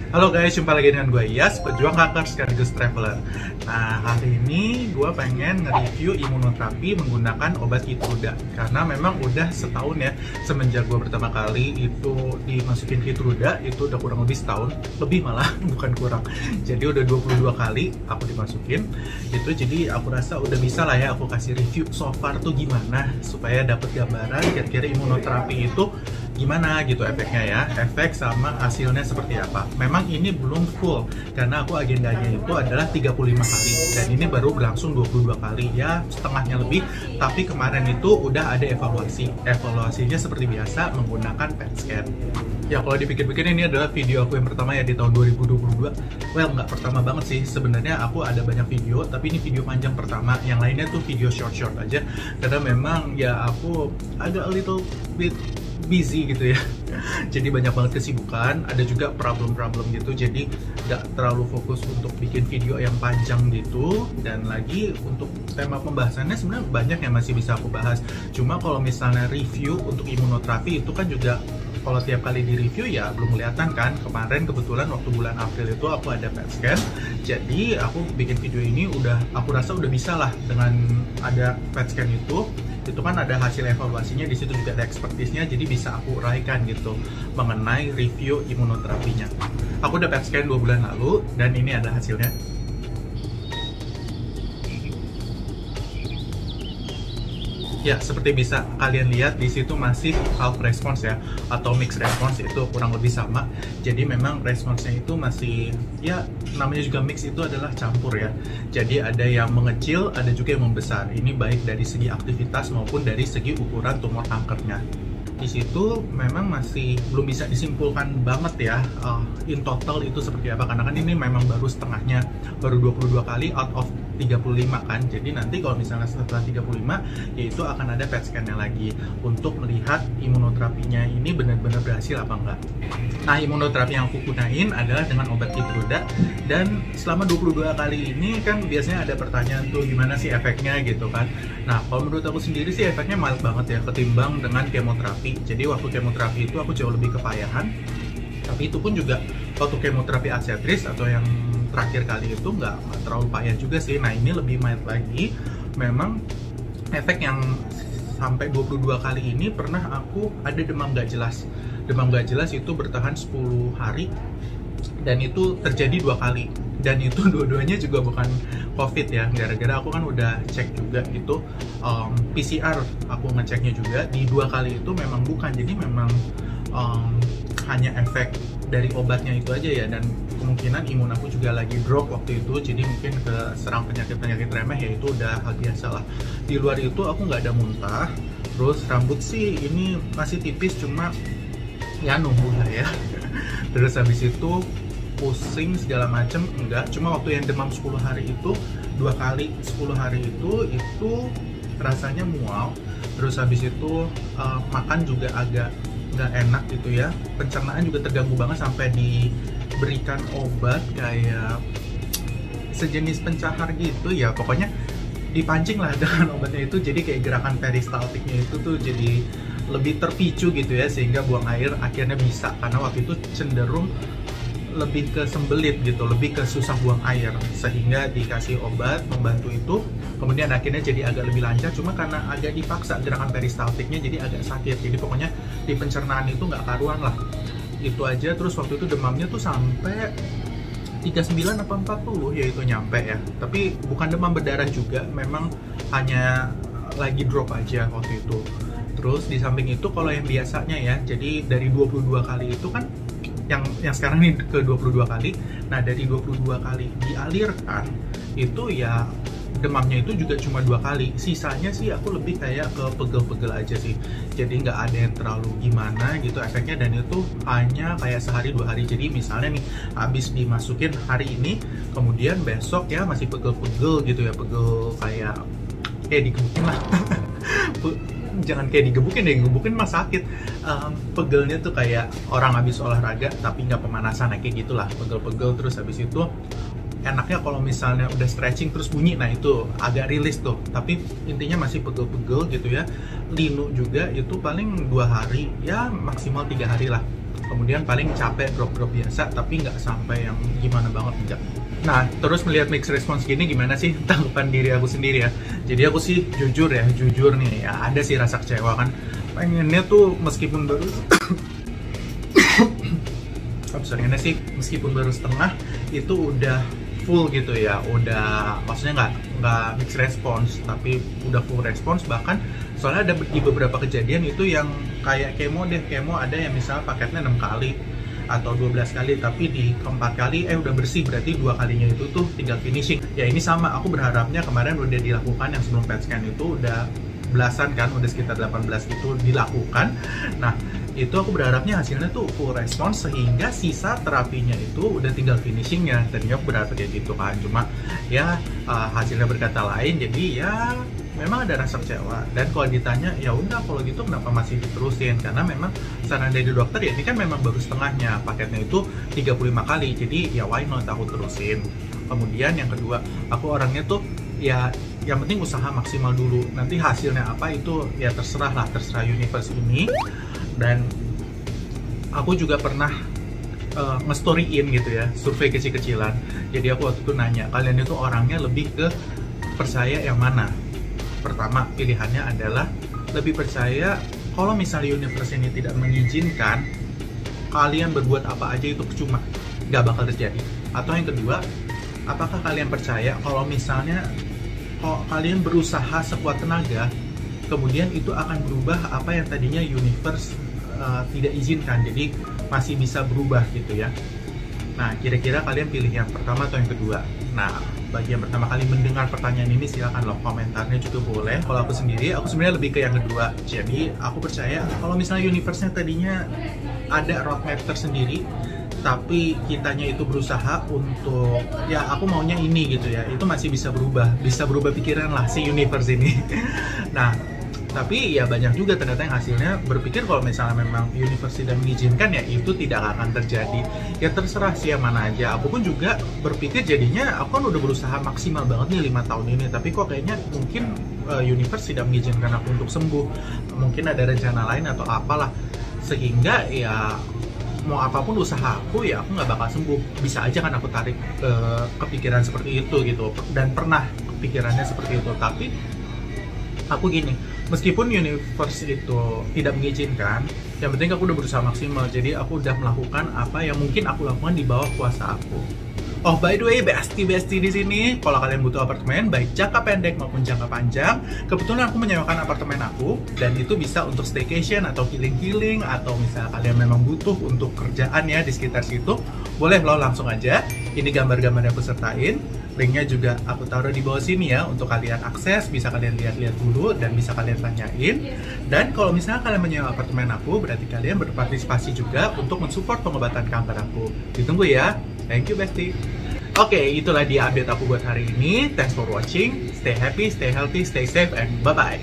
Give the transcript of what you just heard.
Halo guys, jumpa lagi dengan gue Iyas, pejuang kanker sekaligus traveler. Nah, hari ini gue pengen nge-review imunoterapi menggunakan obat Keytruda. Karena memang udah setahun ya, semenjak gue pertama kali itu dimasukin Keytruda, itu udah kurang lebih setahun, lebih malah, bukan kurang. Jadi udah 22 kali aku dimasukin. Itu jadi aku rasa udah bisa lah ya aku kasih review so far tuh gimana, supaya dapet gambaran kira-kira imunoterapi itu gimana gitu efeknya ya, efek sama hasilnya seperti apa. Memang ini belum full karena aku agendanya itu adalah 35 kali dan ini baru berlangsung 22 kali ya, setengahnya lebih. Tapi kemarin itu udah ada evaluasinya seperti biasa menggunakan PET scan. Ya kalau dipikir-pikir ini adalah video aku yang pertama ya di tahun 2022. Well, nggak pertama banget sih, sebenarnya aku ada banyak video, tapi ini video panjang pertama, yang lainnya tuh video short-short aja. Karena memang ya aku agak a little bit busy gitu ya. Jadi banyak banget kesibukan, ada juga problem-problem gitu, jadi nggak terlalu fokus untuk bikin video yang panjang gitu. Dan lagi untuk tema pembahasannya sebenarnya banyak yang masih bisa aku bahas, cuma kalau misalnya review untuk imunoterapi itu kan juga kalau tiap kali di review ya belum kelihatan kan. Kemarin kebetulan waktu bulan April itu aku ada PET scan, jadi aku bikin video ini aku rasa udah bisa lah dengan ada PET scan itu kan ada hasil evaluasinya, di situ juga ada expertise-nya, jadi bisa aku uraikan gitu mengenai review imunoterapinya. Aku udah PET scan 2 bulan lalu dan ini ada hasilnya. Ya, seperti bisa kalian lihat di situ masih half response ya, atau mixed response, itu kurang lebih sama. Jadi memang responsnya itu masih, ya namanya juga mix, itu adalah campur ya. Jadi ada yang mengecil, ada juga yang membesar. Ini baik dari segi aktivitas maupun dari segi ukuran tumor kankernya. Di situ memang masih belum bisa disimpulkan banget ya in total itu seperti apa, karena kan ini memang baru setengahnya, baru 22 kali out of 35 kan. Jadi nanti kalau misalnya setelah 35 yaitu akan ada PET scan-nya lagi untuk melihat imunoterapinya ini benar-benar berhasil apa enggak. Nah, imunoterapi yang aku gunain adalah dengan obat Keytruda, dan selama 22 kali ini kan biasanya ada pertanyaan tuh gimana sih efeknya gitu kan. Nah, kalau menurut aku sendiri sih efeknya mild banget ya ketimbang dengan kemoterapi. Jadi waktu kemoterapi itu aku jauh lebih kepayahan, tapi itu pun juga waktu kemoterapi Adcetris atau yang terakhir kali itu nggak terlalu payah juga sih. Nah, ini lebih mild lagi. Memang efek yang sampai 22 kali ini pernah aku ada demam gak jelas. Demam gak jelas itu bertahan 10 hari dan itu terjadi 2 kali. Dan itu dua-duanya juga bukan COVID ya, gara-gara aku kan udah cek juga gitu, PCR aku ngeceknya juga di 2 kali itu memang bukan. Jadi memang hanya efek dari obatnya itu aja ya, dan kemungkinan imun aku juga lagi drop waktu itu, jadi mungkin keserang penyakit-penyakit remeh ya, itu udah hal biasa lah. Di luar itu aku nggak ada muntah, terus rambut sih ini masih tipis, cuma ya nunggu lah ya. Terus habis itu pusing segala macem enggak, cuma waktu yang demam 10 hari itu 2 kali 10 hari itu rasanya mual. Terus habis itu makan juga agak nggak enak gitu ya, pencernaan juga terganggu banget sampai diberikan obat kayak sejenis pencahar gitu ya, pokoknya dipancing lah dengan obatnya itu. Jadi kayak gerakan peristaltiknya itu tuh jadi lebih terpicu gitu ya, sehingga buang air akhirnya bisa, karena waktu itu cenderung lebih ke sembelit gitu, lebih ke susah buang air, sehingga dikasih obat membantu itu. Kemudian akhirnya jadi agak lebih lancar, cuma karena agak dipaksa gerakan peristaltiknya jadi agak sakit. Jadi pokoknya di pencernaan itu nggak karuan lah, itu aja. Terus waktu itu demamnya tuh sampai 39 apa 40 ya, itu nyampe ya. Tapi bukan demam berdarah juga, memang hanya lagi drop aja waktu itu. Terus di samping itu kalau yang biasanya ya, jadi dari 22 kali itu kan yang sekarang ini ke 22 kali. Nah, dari 22 kali dialirkan itu ya demamnya itu juga cuma 2 kali. Sisanya sih aku lebih kayak ke pegel-pegel aja sih. Jadi nggak ada yang terlalu gimana gitu efeknya, dan itu hanya kayak sehari 2 hari. Jadi misalnya nih habis dimasukin hari ini, kemudian besok ya masih pegel-pegel gitu ya, pegel kayak digebukin lah. Jangan kayak digebukin deh, digebukin mah sakit. Pegelnya tuh kayak orang habis olahraga tapi nggak pemanasan, kayak gitulah, pegel-pegel. Terus habis itu enaknya kalau misalnya udah stretching terus bunyi, nah itu agak rilis tuh, tapi intinya masih pegel-pegel gitu ya. Linu juga itu paling 2 hari ya, maksimal 3 hari lah. kemudian paling capek drop-drop biasa, tapi nggak sampai yang gimana banget, enggak. Nah, terus melihat mixed response gini, gimana sih tanggapan diri aku sendiri ya? Jadi aku sih jujur nih ya, ada sih rasa kecewa kan. Pengennya tuh meskipun baru pengennya sih meskipun baru setengah itu udah full gitu ya, udah maksudnya nggak mixed response tapi udah full response. Bahkan soalnya ada di beberapa kejadian itu yang kayak kemo ada yang misalnya paketnya 6 kali atau 12 kali, tapi di keempat kali udah bersih, berarti 2 kalinya itu tuh tinggal finishing. Ya ini sama, aku berharapnya kemarin udah dilakukan yang sebelum PET scan itu udah belasan kan, udah sekitar 18 itu dilakukan. Nah itu aku berharapnya hasilnya tuh full response sehingga sisa terapinya itu udah tinggal finishingnya. Tadinya aku berharap kayak gitu kan, cuma ya hasilnya berkata lain, jadi ya memang ada rasa kecewa. Dan kalau ditanya ya udah kalau gitu kenapa masih diterusin, karena memang saran dari dokter ya ini kan memang baru setengahnya, paketnya itu 35 kali, jadi ya why not aku terusin. Kemudian yang kedua, aku orangnya tuh ya yang penting usaha maksimal dulu, nanti hasilnya apa itu ya terserah universe ini. Dan aku juga pernah nge-storyin gitu ya, survei kecil-kecilan. Jadi aku waktu itu nanya, kalian itu orangnya lebih ke percaya yang mana? Pertama, pilihannya adalah lebih percaya kalau misalnya universe ini tidak mengizinkan, kalian berbuat apa aja itu percuma, gak bakal terjadi. Atau yang kedua, apakah kalian percaya kalau misalnya kalau kalian berusaha sekuat tenaga, kemudian itu akan berubah apa yang tadinya universe tidak izinkan, jadi masih bisa berubah gitu ya. Nah, kira-kira kalian pilih yang pertama atau yang kedua? Nah, bagi yang pertama kali mendengar pertanyaan ini, silakan loh komentarnya juga boleh. Kalau aku sebenarnya lebih ke yang kedua. Jadi, aku percaya kalau misalnya universe-nya tadinya ada roadmap tersendiri, tapi kitanya itu berusaha untuk, ya aku maunya ini gitu ya, itu masih bisa berubah pikiran lah si universe ini. Nah, tapi ya banyak juga ternyata yang hasilnya berpikir kalau misalnya memang universe tidak mengizinkan ya itu tidak akan terjadi. Ya terserah sih yang mana aja. Aku pun juga berpikir jadinya aku kan udah berusaha maksimal banget nih 5 tahun ini, tapi kok kayaknya mungkin universe tidak mengizinkan aku untuk sembuh. Mungkin ada rencana lain atau apalah, sehingga ya mau apapun usaha aku ya aku nggak bakal sembuh. Bisa aja kan aku tarik kepikiran seperti itu gitu, dan pernah kepikirannya seperti itu. Tapi aku gini, meskipun universe itu tidak mengizinkan, yang penting aku udah berusaha maksimal. Jadi aku udah melakukan apa yang mungkin aku lakukan di bawah kuasa aku. Oh, by the way, bestie di sini, kalau kalian butuh apartemen baik jangka pendek maupun jangka panjang, kebetulan aku menyewakan apartemen aku, dan itu bisa untuk staycation atau healing atau misalnya kalian memang butuh untuk kerjaan ya di sekitar situ, boleh lo langsung aja. Ini gambar-gambar yang aku sertain, linknya juga aku taruh di bawah sini ya untuk kalian akses, bisa kalian lihat-lihat dulu dan bisa kalian tanyain. Dan kalau misalnya kalian menyewa apartemen aku, berarti kalian berpartisipasi juga untuk mensupport pengobatan kanker aku. Ditunggu ya. Thank you bestie. Oke, itulah dia update aku buat hari ini. Thanks for watching. Stay happy, stay healthy, stay safe, and bye-bye.